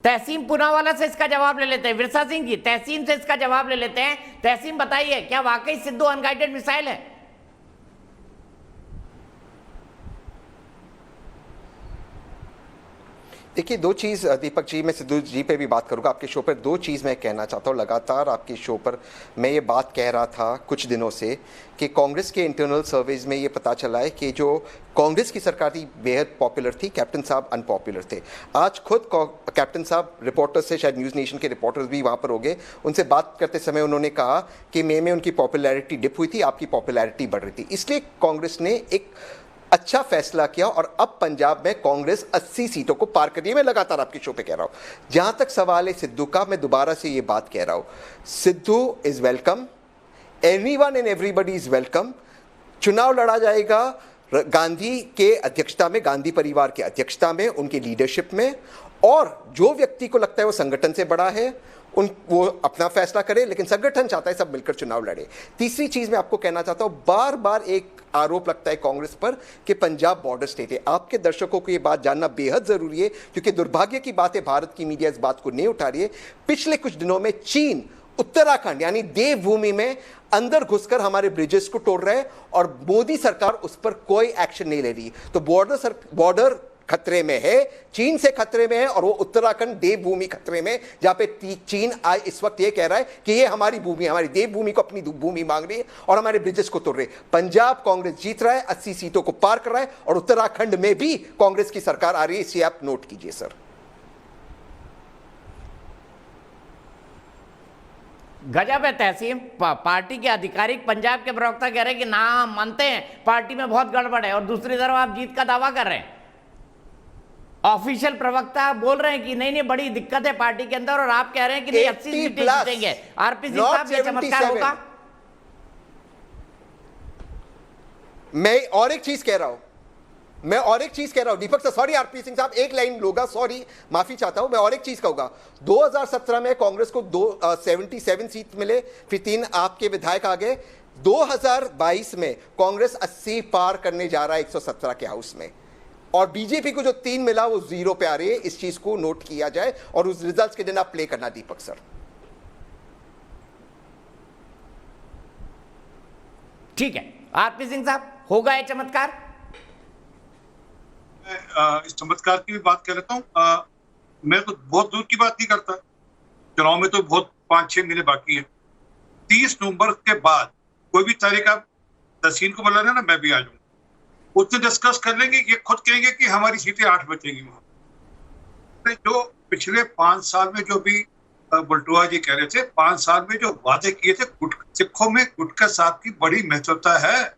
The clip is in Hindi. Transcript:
तहसीन पूनावाला से इसका जवाब ले लेते हैं। विरसा सिंह जी, तहसीन से इसका जवाब ले लेते हैं। तहसीन बताइए, क्या वाकई सिद्धू अनगाइडेड मिसाइल है? देखिए, दो चीज़ दीपक जी, मैं सिद्धू जी पे भी बात करूंगा आपके शो पर। दो चीज़ मैं कहना चाहता हूँ। लगातार आपके शो पर मैं ये बात कह रहा था कुछ दिनों से कि कांग्रेस के इंटरनल सर्वेज में ये पता चला है कि जो कांग्रेस की सरकार थी बेहद पॉपुलर थी, कैप्टन साहब अनपॉपुलर थे। आज खुद कैप्टन साहब रिपोर्टर्स से, शायद न्यूज़ नेशन के रिपोर्टर्स भी वहाँ पर हो गए, उनसे बात करते समय उन्होंने कहा कि मई में उनकी पॉपुलैरिटी डिप हुई थी, आपकी पॉपुलैरिटी बढ़ रही थी। इसलिए कांग्रेस ने एक अच्छा फैसला किया और अब पंजाब में कांग्रेस 80 सीटों को पार कर रही है। मैं लगातार आपके शो पे कह रहा हूं। जहां तक सवाल है सिद्धू का, मैं दोबारा से ये बात कह रहा हूं, Sidhu is welcome, everyone and everybody is welcome. चुनाव लड़ा जाएगा गांधी के अध्यक्षता में, गांधी परिवार के अध्यक्षता में, उनकी लीडरशिप में, और जो व्यक्ति को लगता है वो संगठन से बड़ा है वो अपना फैसला करे, लेकिन संगठन चाहता है सब मिलकर चुनाव लड़े। तीसरी चीज मैं आपको कहना चाहता हूं, बार बार एक आरोप लगता है कांग्रेस पर कि पंजाब बॉर्डर स्टेट है। आपके दर्शकों को यह बात जानना बेहद जरूरी है, क्योंकि दुर्भाग्य की बात है भारत की मीडिया इस बात को नहीं उठा रही है। पिछले कुछ दिनों में चीन उत्तराखंड यानी देवभूमि में अंदर घुसकर हमारे ब्रिजेस को तोड़ रहा है और मोदी सरकार उस पर कोई एक्शन नहीं ले रही। तो बॉर्डर खतरे में है, चीन से खतरे में है, और वो उत्तराखंड देवभूमि खतरे में, जहां पे चीन आज इस वक्त ये कह रहा है कि ये हमारी भूमि, हमारी देवभूमि को अपनी भूमि मांग रही है और हमारे ब्रिजेस को तोड़ रही है। पंजाब कांग्रेस जीत रहा है, 80 सीटों को पार कर रहा है, और उत्तराखंड में भी कांग्रेस की सरकार आ रही है। इसे आप नोट कीजिए सर। गजब है तहसीन। पार्टी के आधिकारिक पंजाब के प्रवक्ता कह रहे हैं कि ना, हम मानते हैं पार्टी में बहुत गड़बड़ है, और दूसरी तरफ आप जीत का दावा कर रहे हैं। ऑफिशियल प्रवक्ता बोल रहे हैं कि नहीं नहीं बड़ी दिक्कत है पार्टी के अंदर, और आप कह रहे हैं कि नहीं 80 सीटें जीतेंगे। आरपी सिंह साहब, ये चमत्कार होगा? मैं और एक चीज कह रहा हूं, दीपक सर, सॉरी आरपी सिंह साहब, एक लाइन लोगा, सॉरी, माफी चाहता हूं। मैं और एक चीज कहूंगा, 2017 में कांग्रेस को 77 सीट मिले, फिर 3 आपके विधायक आ गए। 2022 में कांग्रेस 80 पार करने जा रहा है 117 के हाउस में, और बीजेपी को जो 3 मिला वो 0 पे आ रही है। इस चीज को नोट किया जाए और उस रिजल्ट्स के दिन आप प्ले करना दीपक सर। ठीक है आरपी सिंह साहब, होगा ये चमत्कार? इस चमत्कार की भी बात कर लेता हूँ। मैं तो बहुत दूर की बात नहीं करता, चुनाव में तो बहुत 5-6 महीने बाकी है। 30 नवंबर के बाद कोई भी तारीख आप तहसीन को बुला लेना, मैं भी आ जाऊंगा। उससे डिस्कस कर लेंगे। ये खुद कहेंगे कि हमारी सीटें 8 बचेंगी वहां। जो पिछले 5 साल में जो भी बल्टुआ जी कह रहे थे, 5 साल में जो वादे किए थे, सिखों में गुटखा साहब की बड़ी महत्वता है।